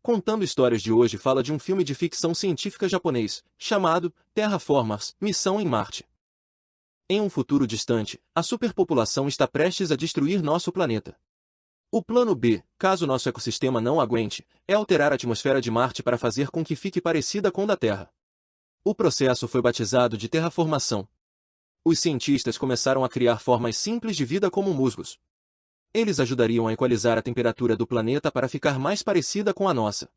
Contando Histórias de hoje fala de um filme de ficção científica japonês, chamado Terraformars, Missão em Marte. Em um futuro distante, a superpopulação está prestes a destruir nosso planeta. O plano B, caso nosso ecossistema não aguente, é alterar a atmosfera de Marte para fazer com que fique parecida com a da Terra. O processo foi batizado de terraformação. Os cientistas começaram a criar formas simples de vida como musgos. Eles ajudariam a equalizar a temperatura do planeta para ficar mais parecida com a nossa.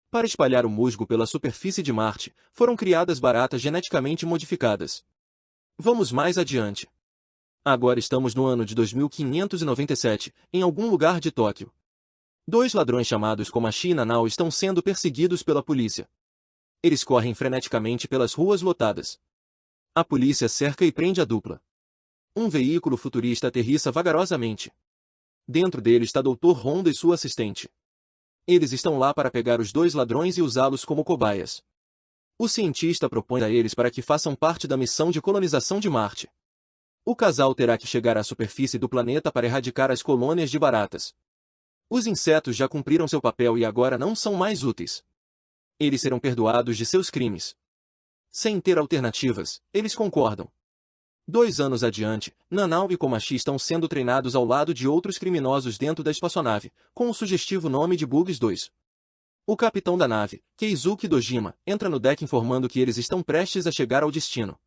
Para espalhar o musgo pela superfície de Marte, foram criadas baratas geneticamente modificadas. Vamos mais adiante. Agora estamos no ano de 2597, em algum lugar de Tóquio. Dois ladrões chamados Komachi e Nanao estão sendo perseguidos pela polícia. Eles correm freneticamente pelas ruas lotadas. A polícia cerca e prende a dupla. Um veículo futurista aterrissa vagarosamente. Dentro dele está Dr. Honda e sua assistente. Eles estão lá para pegar os dois ladrões e usá-los como cobaias. O cientista propõe a eles para que façam parte da missão de colonização de Marte. O casal terá que chegar à superfície do planeta para erradicar as colônias de baratas. Os insetos já cumpriram seu papel e agora não são mais úteis. Eles serão perdoados de seus crimes. Sem ter alternativas, eles concordam. 2 anos adiante, Nanao e Komachi estão sendo treinados ao lado de outros criminosos dentro da espaçonave, com o sugestivo nome de Bugs 2. O capitão da nave, Keizuki Dojima, entra no deck informando que eles estão prestes a chegar ao destino.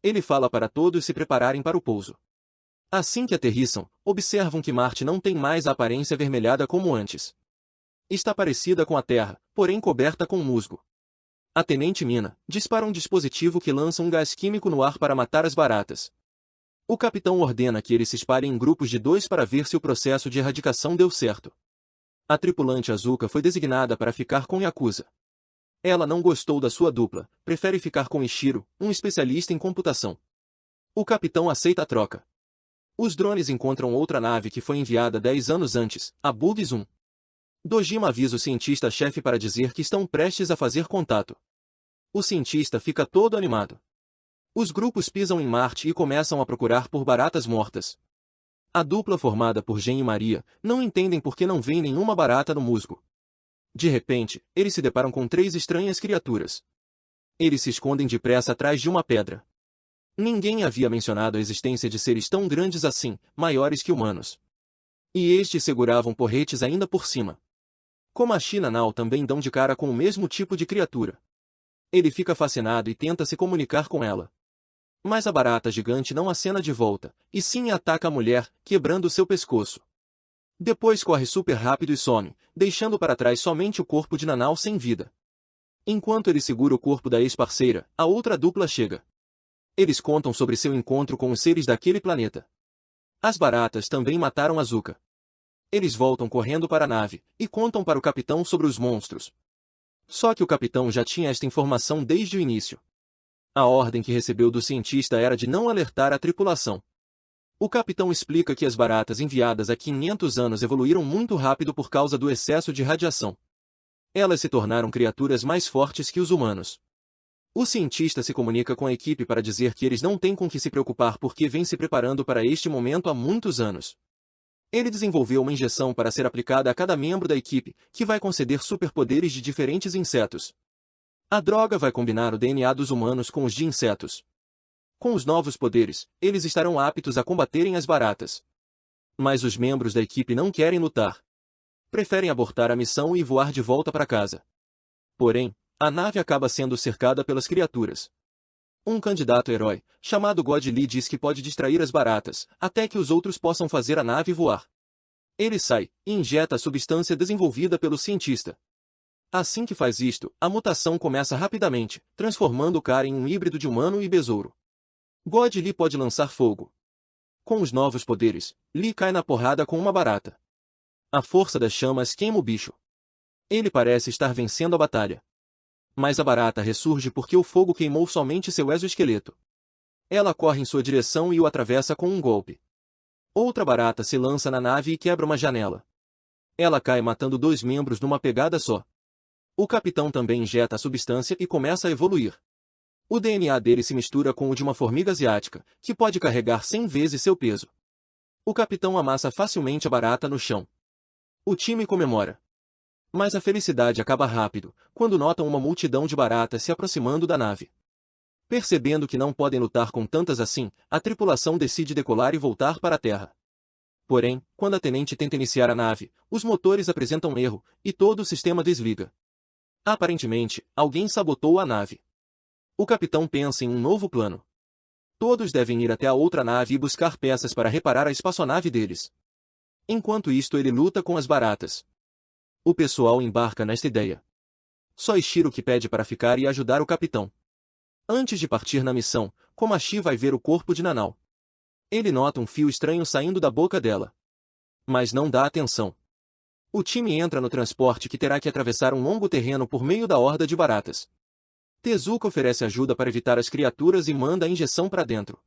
Ele fala para todos se prepararem para o pouso. Assim que aterrissam, observam que Marte não tem mais a aparência avermelhada como antes. Está parecida com a Terra, porém coberta com musgo. A Tenente Mina dispara um dispositivo que lança um gás químico no ar para matar as baratas. O capitão ordena que eles se espalhem em grupos de 2 para ver se o processo de erradicação deu certo. A tripulante Azuka foi designada para ficar com Yakuza. Ela não gostou da sua dupla, prefere ficar com Ishiro, um especialista em computação. O capitão aceita a troca. Os drones encontram outra nave que foi enviada 10 anos antes, a Bugs 1. Dojima avisa o cientista-chefe para dizer que estão prestes a fazer contato. O cientista fica todo animado. Os grupos pisam em Marte e começam a procurar por baratas mortas. A dupla formada por Gen e Maria não entendem por que não vem nenhuma barata no musgo. De repente, eles se deparam com 3 estranhas criaturas. Eles se escondem depressa atrás de uma pedra. Ninguém havia mencionado a existência de seres tão grandes assim, maiores que humanos. E estes seguravam porretes ainda por cima. Komachi e Nanao também dão de cara com o mesmo tipo de criatura. Ele fica fascinado e tenta se comunicar com ela. Mas a barata gigante não acena de volta, e sim ataca a mulher, quebrando seu pescoço. Depois corre super rápido e some, deixando para trás somente o corpo de Nanao sem vida. Enquanto ele segura o corpo da ex-parceira, a outra dupla chega. Eles contam sobre seu encontro com os seres daquele planeta. As baratas também mataram Azuka. Eles voltam correndo para a nave, e contam para o capitão sobre os monstros. Só que o capitão já tinha esta informação desde o início. A ordem que recebeu do cientista era de não alertar a tripulação. O capitão explica que as baratas enviadas há 500 anos evoluíram muito rápido por causa do excesso de radiação. Elas se tornaram criaturas mais fortes que os humanos. O cientista se comunica com a equipe para dizer que eles não têm com que se preocupar porque vêm se preparando para este momento há muitos anos. Ele desenvolveu uma injeção para ser aplicada a cada membro da equipe, que vai conceder superpoderes de diferentes insetos. A droga vai combinar o DNA dos humanos com os de insetos. Com os novos poderes, eles estarão aptos a combaterem as baratas. Mas os membros da equipe não querem lutar. Preferem abortar a missão e voar de volta para casa. Porém, a nave acaba sendo cercada pelas criaturas. Um candidato herói, chamado God Lee, diz que pode distrair as baratas, até que os outros possam fazer a nave voar. Ele sai, e injeta a substância desenvolvida pelo cientista. Assim que faz isto, a mutação começa rapidamente, transformando o cara em um híbrido de humano e besouro. God Lee pode lançar fogo. Com os novos poderes, Lee cai na porrada com uma barata. A força das chamas queima o bicho. Ele parece estar vencendo a batalha. Mas a barata ressurge porque o fogo queimou somente seu exoesqueleto. Ela corre em sua direção e o atravessa com um golpe. Outra barata se lança na nave e quebra uma janela. Ela cai matando 2 membros numa pegada só. O capitão também injeta a substância e começa a evoluir. O DNA dele se mistura com o de uma formiga asiática, que pode carregar 100 vezes seu peso. O capitão amassa facilmente a barata no chão. O time comemora. Mas a felicidade acaba rápido, quando notam uma multidão de baratas se aproximando da nave. Percebendo que não podem lutar com tantas assim, a tripulação decide decolar e voltar para a Terra. Porém, quando a tenente tenta iniciar a nave, os motores apresentam um erro, e todo o sistema desliga. Aparentemente, alguém sabotou a nave. O capitão pensa em um novo plano. Todos devem ir até a outra nave e buscar peças para reparar a espaçonave deles. Enquanto isto ele luta com as baratas. O pessoal embarca nesta ideia. Só Ishiro que pede para ficar e ajudar o capitão. Antes de partir na missão, Komachi vai ver o corpo de Nanao. Ele nota um fio estranho saindo da boca dela. Mas não dá atenção. O time entra no transporte que terá que atravessar um longo terreno por meio da horda de baratas. Tezuka oferece ajuda para evitar as criaturas e manda a injeção para dentro.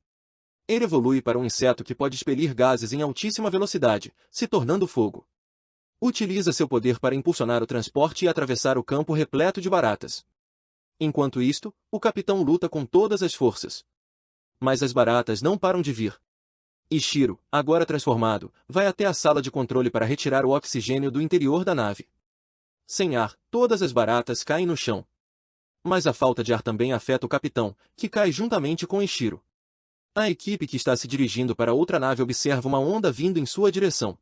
Ele evolui para um inseto que pode expelir gases em altíssima velocidade, se tornando fogo. Utiliza seu poder para impulsionar o transporte e atravessar o campo repleto de baratas. Enquanto isto, o capitão luta com todas as forças. Mas as baratas não param de vir. Ishiro, agora transformado, vai até a sala de controle para retirar o oxigênio do interior da nave. Sem ar, todas as baratas caem no chão. Mas a falta de ar também afeta o capitão, que cai juntamente com Ishiro. A equipe que está se dirigindo para outra nave observa uma onda vindo em sua direção.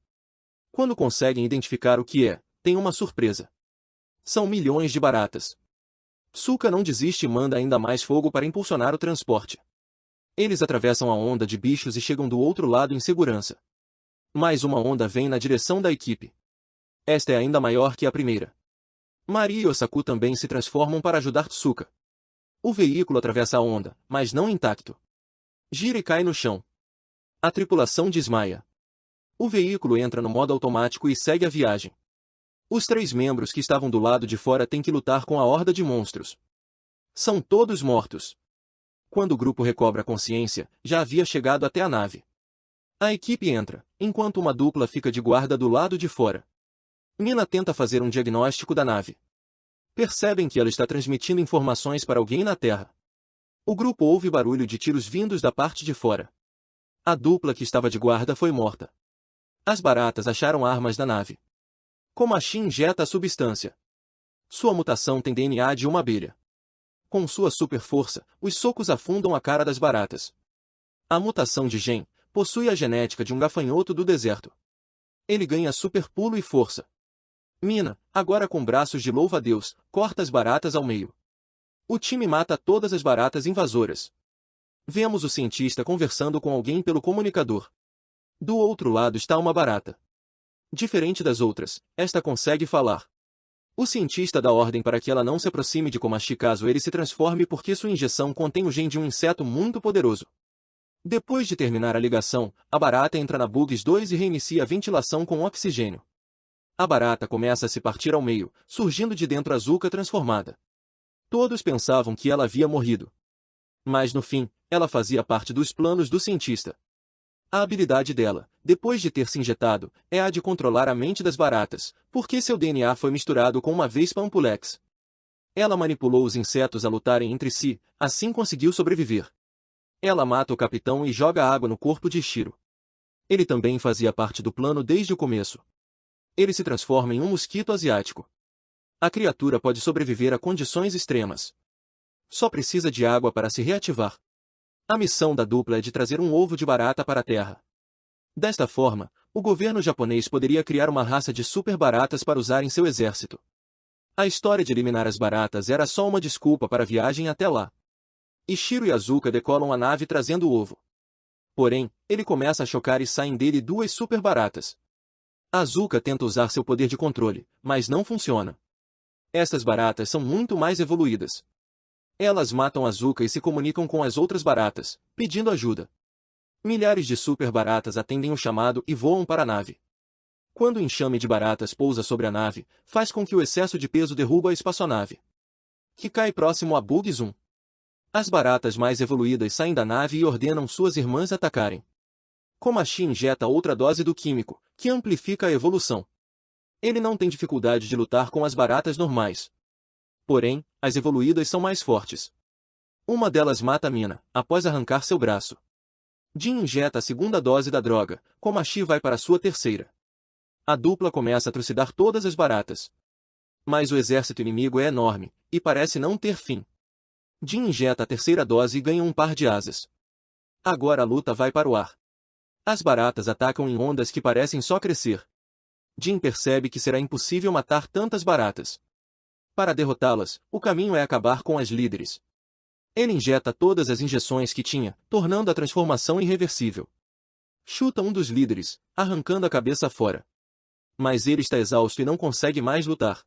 Quando conseguem identificar o que é, tem uma surpresa. São milhões de baratas. Suka não desiste e manda ainda mais fogo para impulsionar o transporte. Eles atravessam a onda de bichos e chegam do outro lado em segurança. Mais uma onda vem na direção da equipe. Esta é ainda maior que a primeira. Mari e Osaku também se transformam para ajudar Tsuka. O veículo atravessa a onda, mas não intacto. Gira e cai no chão. A tripulação desmaia. O veículo entra no modo automático e segue a viagem. Os 3 membros que estavam do lado de fora têm que lutar com a horda de monstros. São todos mortos. Quando o grupo recobra a consciência, já havia chegado até a nave. A equipe entra, enquanto uma dupla fica de guarda do lado de fora. Mina tenta fazer um diagnóstico da nave. Percebem que ela está transmitindo informações para alguém na Terra. O grupo ouve barulho de tiros vindos da parte de fora. A dupla que estava de guarda foi morta. As baratas acharam armas na nave. Komachi injeta a substância. Sua mutação tem DNA de uma abelha. Com sua super força, os socos afundam a cara das baratas. A mutação de Gen possui a genética de um gafanhoto do deserto. Ele ganha super pulo e força. Mina, agora com braços de louva-a-Deus, corta as baratas ao meio. O time mata todas as baratas invasoras. Vemos o cientista conversando com alguém pelo comunicador. Do outro lado está uma barata. Diferente das outras, esta consegue falar. O cientista dá ordem para que ela não se aproxime de Komachi caso ele se transforme porque sua injeção contém o gen de um inseto muito poderoso. Depois de terminar a ligação, a barata entra na Bugs 2 e reinicia a ventilação com oxigênio. A barata começa a se partir ao meio, surgindo de dentro a Zuka transformada. Todos pensavam que ela havia morrido. Mas no fim, ela fazia parte dos planos do cientista. A habilidade dela, depois de ter se injetado, é a de controlar a mente das baratas, porque seu DNA foi misturado com uma Vespa Ampulex. Ela manipulou os insetos a lutarem entre si, assim conseguiu sobreviver. Ela mata o capitão e joga água no corpo de Ishiro. Ele também fazia parte do plano desde o começo. Ele se transforma em um mosquito asiático. A criatura pode sobreviver a condições extremas. Só precisa de água para se reativar. A missão da dupla é de trazer um ovo de barata para a Terra. Desta forma, o governo japonês poderia criar uma raça de super baratas para usar em seu exército. A história de eliminar as baratas era só uma desculpa para a viagem até lá. Ishiro e Azuka decolam a nave trazendo o ovo. Porém, ele começa a chocar e saem dele 2 super baratas. Azuka tenta usar seu poder de controle, mas não funciona. Estas baratas são muito mais evoluídas. Elas matam Azuka e se comunicam com as outras baratas, pedindo ajuda. Milhares de super baratas atendem o chamado e voam para a nave. Quando o enxame de baratas pousa sobre a nave, faz com que o excesso de peso derruba a espaçonave, que cai próximo a Bugs 1. As baratas mais evoluídas saem da nave e ordenam suas irmãs atacarem. Komachi injeta outra dose do químico, que amplifica a evolução. Ele não tem dificuldade de lutar com as baratas normais. Porém, as evoluídas são mais fortes. Uma delas mata Mina, após arrancar seu braço. Jin injeta a segunda dose da droga, Komachi vai para sua terceira. A dupla começa a trucidar todas as baratas. Mas o exército inimigo é enorme, e parece não ter fim. Jin injeta a terceira dose e ganha um par de asas. Agora a luta vai para o ar. As baratas atacam em ondas que parecem só crescer. Jin percebe que será impossível matar tantas baratas. Para derrotá-las, o caminho é acabar com as líderes. Ele injeta todas as injeções que tinha, tornando a transformação irreversível. Chuta um dos líderes, arrancando a cabeça fora. Mas ele está exausto e não consegue mais lutar.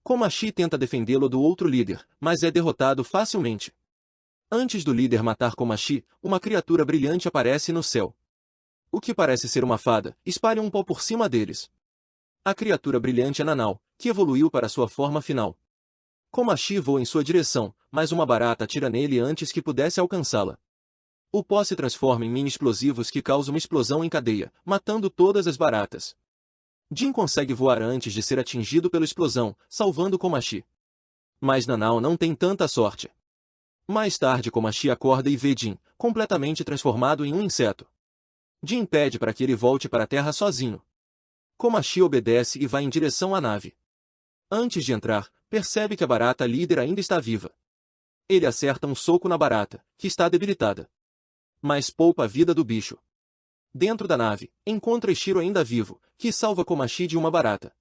Komachi tenta defendê-lo do outro líder, mas é derrotado facilmente. Antes do líder matar Komachi, uma criatura brilhante aparece no céu. O que parece ser uma fada, espalha um pó por cima deles. A criatura brilhante é Nanao, que evoluiu para sua forma final. Komachi voa em sua direção, mas uma barata atira nele antes que pudesse alcançá-la. O pó se transforma em mini-explosivos que causam uma explosão em cadeia, matando todas as baratas. Jin consegue voar antes de ser atingido pela explosão, salvando Komachi. Mas Nanao não tem tanta sorte. Mais tarde Komachi acorda e vê Jin, completamente transformado em um inseto. Jin pede para que ele volte para a Terra sozinho. Komachi obedece e vai em direção à nave. Antes de entrar, percebe que a barata líder ainda está viva. Ele acerta um soco na barata, que está debilitada. Mas poupa a vida do bicho. Dentro da nave, encontra Ishiro ainda vivo, que salva Komachi de uma barata.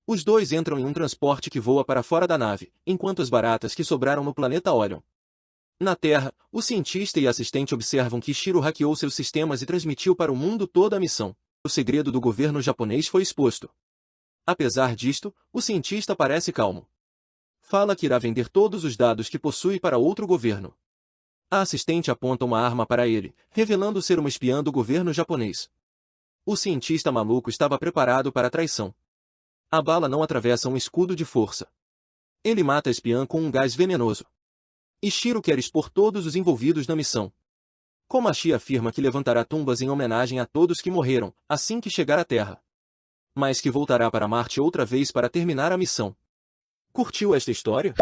Os dois entram em um transporte que voa para fora da nave, enquanto as baratas que sobraram no planeta olham. Na Terra, o cientista e a assistente observam que Ishiro hackeou seus sistemas e transmitiu para o mundo toda a missão. O segredo do governo japonês foi exposto. Apesar disto, o cientista parece calmo. Fala que irá vender todos os dados que possui para outro governo. A assistente aponta uma arma para ele, revelando ser uma espiã do governo japonês. O cientista maluco estava preparado para a traição. A bala não atravessa um escudo de força. Ele mata a espiã com um gás venenoso. Ishiro quer expor todos os envolvidos na missão. Komachi afirma que levantará tumbas em homenagem a todos que morreram, assim que chegar à Terra. Mas que voltará para Marte outra vez para terminar a missão. Curtiu esta história?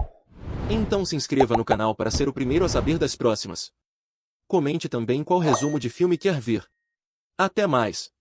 Então se inscreva no canal para ser o primeiro a saber das próximas. Comente também qual resumo de filme quer ver. Até mais!